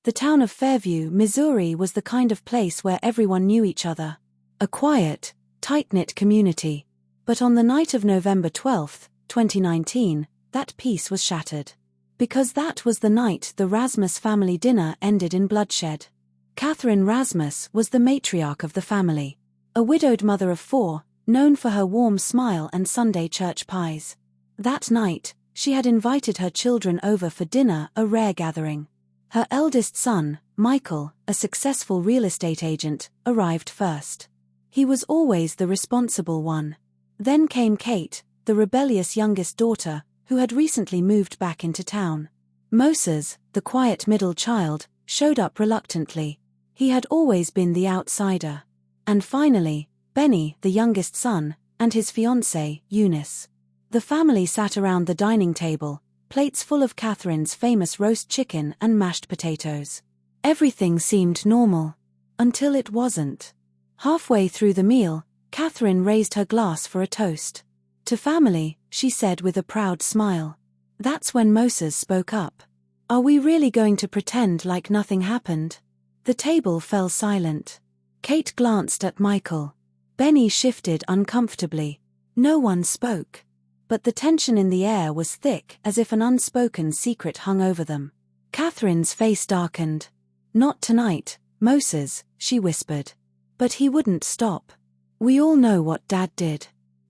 The town of Fairview, Missouri was the kind of place where everyone knew each other. A quiet, tight-knit community. But on the night of November 12, 2019, that peace was shattered. Because that was the night the Rasmus family dinner ended in bloodshed. Catherine Rasmus was the matriarch of the family. A widowed mother of 4, known for her warm smile and Sunday church pies. That night, she had invited her children over for dinner, a rare gathering. Her eldest son, Michael, a successful real estate agent, arrived first. He was always the responsible one. Then came Kate, the rebellious youngest daughter, who had recently moved back into town. Moses, the quiet middle child, showed up reluctantly. He had always been the outsider. And finally, Benny, the youngest son, and his fiancée, Eunice. The family sat around the dining table, plates full of Catherine's famous roast chicken and mashed potatoes. Everything seemed normal. Until it wasn't. Halfway through the meal, Catherine raised her glass for a toast. To family, she said with a proud smile. That's when Moses spoke up. Are we really going to pretend like nothing happened? The table fell silent. Kate glanced at Michael. Benny shifted uncomfortably. No one spoke. But the tension in the air was thick, as if an unspoken secret hung over them. Catherine's face darkened. Not tonight, Moses, she whispered. But he wouldn't stop. We all know what Dad did.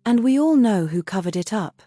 And we all know who covered it up.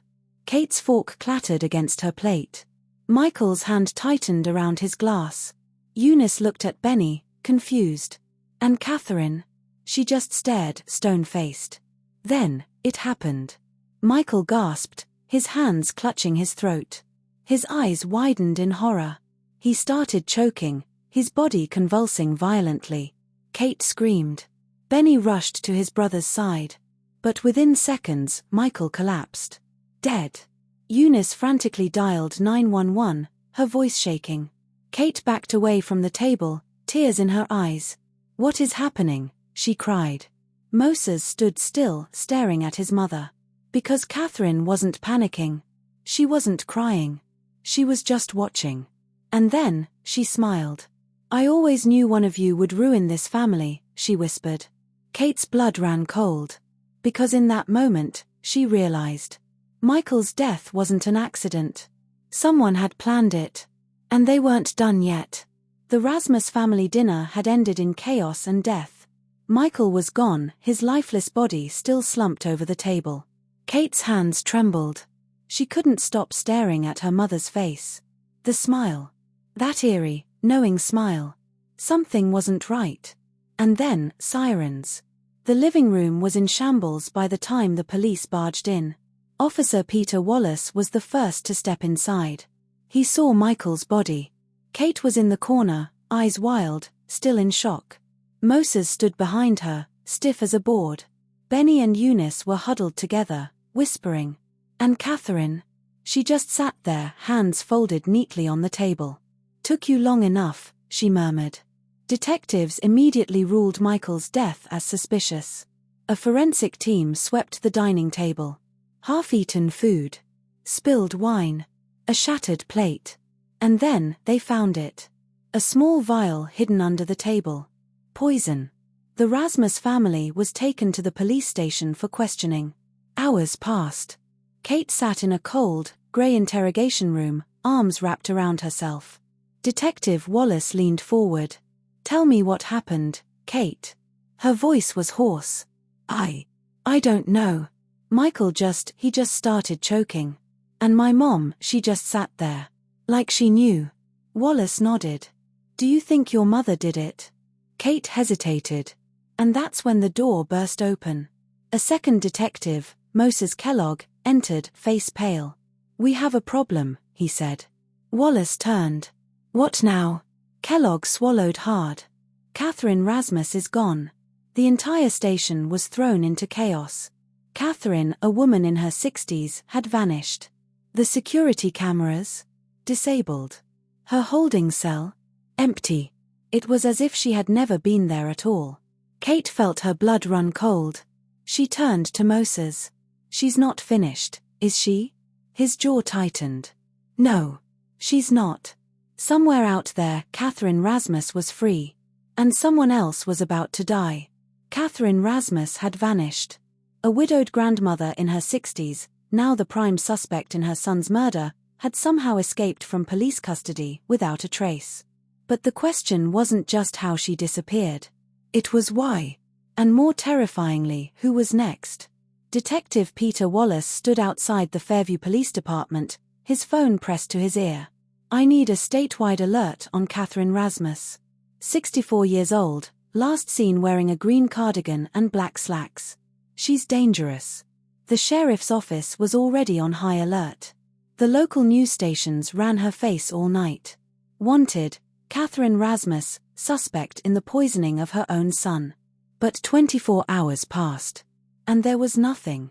Kate's fork clattered against her plate. Michael's hand tightened around his glass. Eunice looked at Benny, confused. And Catherine? She just stared, stone-faced. Then, it happened. Michael gasped, his hands clutching his throat. His eyes widened in horror. He started choking, his body convulsing violently. Kate screamed. Benny rushed to his brother's side. But within seconds, Michael collapsed. Dead. Eunice frantically dialed 911, her voice shaking. Kate backed away from the table, tears in her eyes. What is happening? She cried. Moses stood still, staring at his mother. Because Catherine wasn't panicking. She wasn't crying. She was just watching. And then, she smiled. I always knew one of you would ruin this family, she whispered. Kate's blood ran cold. Because in that moment, she realized. Michael's death wasn't an accident. Someone had planned it. And they weren't done yet. The Rasmus family dinner had ended in chaos and death. Michael was gone, his lifeless body still slumped over the table. Kate's hands trembled. She couldn't stop staring at her mother's face. The smile. That eerie, knowing smile. Something wasn't right. And then, sirens. The living room was in shambles by the time the police barged in. Officer Peter Wallace was the first to step inside. He saw Michael's body. Kate was in the corner, eyes wild, still in shock. Moses stood behind her, stiff as a board. Benny and Eunice were huddled together, whispering. And Catherine? She just sat there, hands folded neatly on the table. Took you long enough, she murmured. Detectives immediately ruled Michael's death as suspicious. A forensic team swept the dining table. Half-eaten food. Spilled wine. A shattered plate. And then, they found it. A small vial hidden under the table. Poison. The Rasmus family was taken to the police station for questioning. Hours passed. Kate sat in a cold, grey interrogation room, arms wrapped around herself. Detective Wallace leaned forward. Tell me what happened, Kate. Her voice was hoarse. I don't know. Michael he just started choking. And my mom, she just sat there. Like she knew. Wallace nodded. Do you think your mother did it? Kate hesitated. And that's when the door burst open. A second detective, Moses Kellogg, entered, face pale. We have a problem, he said. Wallace turned. What now? Kellogg swallowed hard. Catherine Rasmus is gone. The entire station was thrown into chaos. Catherine, a woman in her 60s, had vanished. The security cameras? Disabled. Her holding cell? Empty. It was as if she had never been there at all. Kate felt her blood run cold. She turned to Moses. She's not finished, is she? His jaw tightened. No. She's not. Somewhere out there, Catherine Rasmus was free. And someone else was about to die. Catherine Rasmus had vanished. A widowed grandmother in her 60s, now the prime suspect in her son's murder, had somehow escaped from police custody without a trace. But the question wasn't just how she disappeared. It was why. And more terrifyingly, who was next? Detective Peter Wallace stood outside the Fairview Police Department, his phone pressed to his ear. "I need a statewide alert on Catherine Rasmus. 64 years old, last seen wearing a green cardigan and black slacks. She's dangerous." The sheriff's office was already on high alert. The local news stations ran her face all night. Wanted, Catherine Rasmus, suspect in the poisoning of her own son. But 24 hours passed. And there was nothing.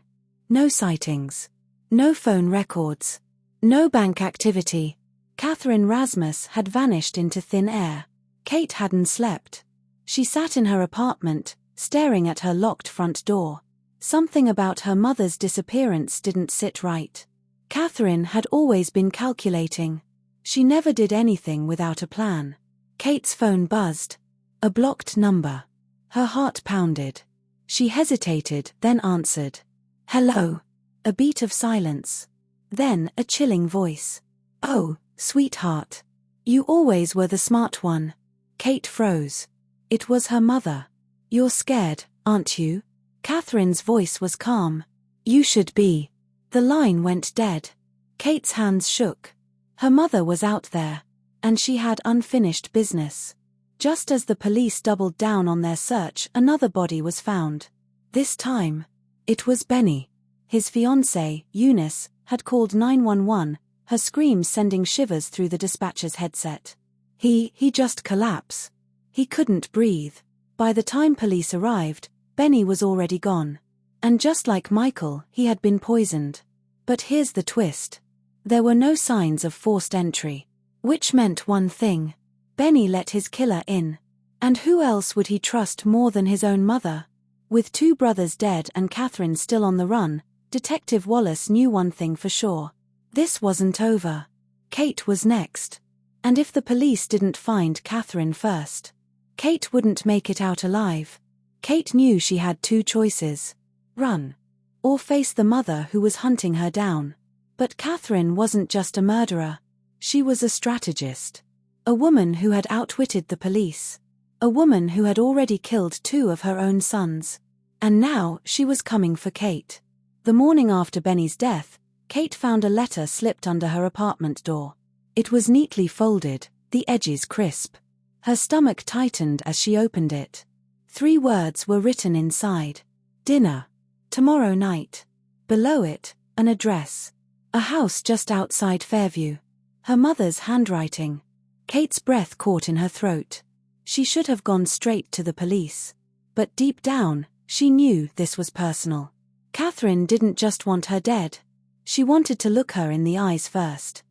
No sightings. No phone records. No bank activity. Catherine Rasmus had vanished into thin air. Kate hadn't slept. She sat in her apartment, staring at her locked front door. Something about her mother's disappearance didn't sit right. Catherine had always been calculating. She never did anything without a plan. Kate's phone buzzed. A blocked number. Her heart pounded. She hesitated, then answered. "Hello." A beat of silence. Then a chilling voice. "Oh, sweetheart. You always were the smart one." Kate froze. It was her mother. "You're scared, aren't you?" Catherine's voice was calm. "You should be." The line went dead. Kate's hands shook. Her mother was out there. And she had unfinished business. Just as the police doubled down on their search, another body was found. This time, it was Benny. His fiancée, Eunice, had called 911, her screams sending shivers through the dispatcher's headset. He just collapsed. He couldn't breathe. By the time police arrived, Benny was already gone. And just like Michael, he had been poisoned. But here's the twist. There were no signs of forced entry. Which meant one thing. Benny let his killer in. And who else would he trust more than his own mother? With two brothers dead and Catherine still on the run, Detective Wallace knew one thing for sure. This wasn't over. Kate was next. And if the police didn't find Catherine first, Kate wouldn't make it out alive. Kate knew she had two choices. Run. Or face the mother who was hunting her down. But Catherine wasn't just a murderer. She was a strategist. A woman who had outwitted the police. A woman who had already killed two of her own sons. And now she was coming for Kate. The morning after Benny's death, Kate found a letter slipped under her apartment door. It was neatly folded, the edges crisp. Her stomach tightened as she opened it. 3 words were written inside. "Dinner. Tomorrow night." Below it, an address. A house just outside Fairview. Her mother's handwriting. Kate's breath caught in her throat. She should have gone straight to the police. But deep down, she knew this was personal. Catherine didn't just want her dead. She wanted to look her in the eyes first.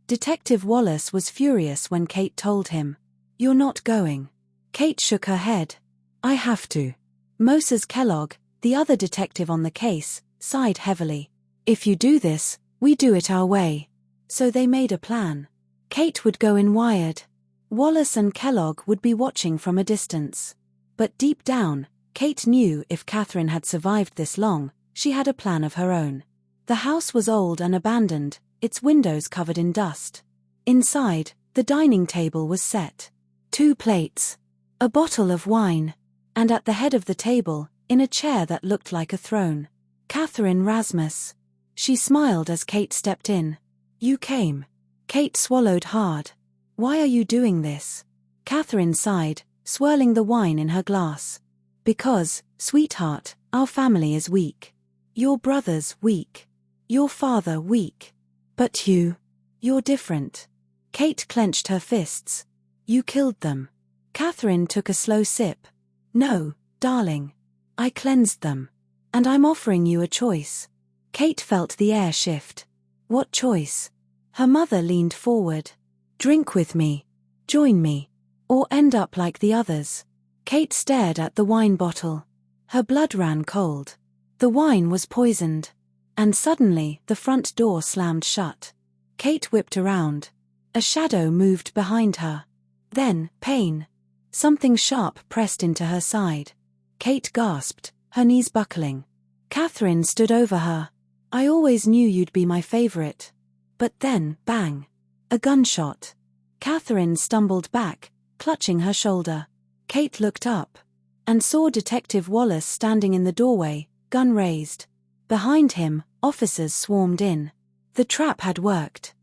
Detective Wallace was furious when Kate told him, "You're not going." Kate shook her head. "I have to." Moses Kellogg, the other detective on the case, sighed heavily. "If you do this, we do it our way." So they made a plan. Kate would go in wired. Wallace and Kellogg would be watching from a distance. But deep down, Kate knew if Catherine had survived this long, she had a plan of her own. The house was old and abandoned, its windows covered in dust. Inside, the dining table was set. 2 plates. A bottle of wine. And at the head of the table, in a chair that looked like a throne, Catherine Rasmus. She smiled as Kate stepped in. "You came." Kate swallowed hard. "Why are you doing this?" Catherine sighed, swirling the wine in her glass. "Because, sweetheart, our family is weak. Your brother's weak. Your father weak. But you're different." Kate clenched her fists. "You killed them." Catherine took a slow sip. "No, darling. I cleansed them. And I'm offering you a choice." Kate felt the air shift. What choice? Her mother leaned forward. "Drink with me. Join me. Or end up like the others." Kate stared at the wine bottle. Her blood ran cold. The wine was poisoned. And suddenly, the front door slammed shut. Kate whipped around. A shadow moved behind her. Then, pain. Something sharp pressed into her side. Kate gasped, her knees buckling. Catherine stood over her. "I always knew you'd be my favorite." But then, bang. A gunshot. Catherine stumbled back, clutching her shoulder. Kate looked up and saw Detective Wallace standing in the doorway, gun raised. Behind him, officers swarmed in. The trap had worked.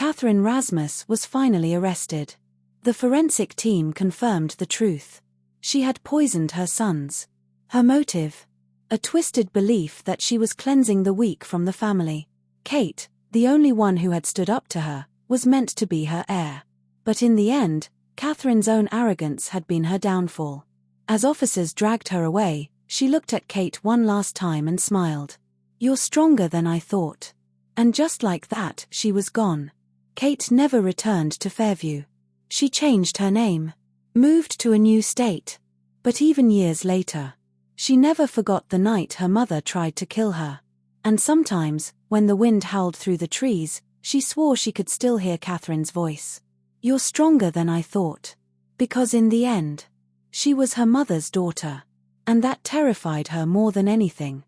Michael Rasmus was finally arrested. The forensic team confirmed the truth. She had poisoned her sons. Her motive? A twisted belief that she was cleansing the weak from the family. Kate, the only one who had stood up to her, was meant to be her heir. But in the end, Catherine's own arrogance had been her downfall. As officers dragged her away, she looked at Kate one last time and smiled. "You're stronger than I thought." And just like that, she was gone. Kate never returned to Fairview. She changed her name, moved to a new state. But even years later, she never forgot the night her mother tried to kill her. And sometimes, when the wind howled through the trees, she swore she could still hear Catherine's voice. "You're stronger than I thought." Because in the end, she was her mother's daughter. And that terrified her more than anything.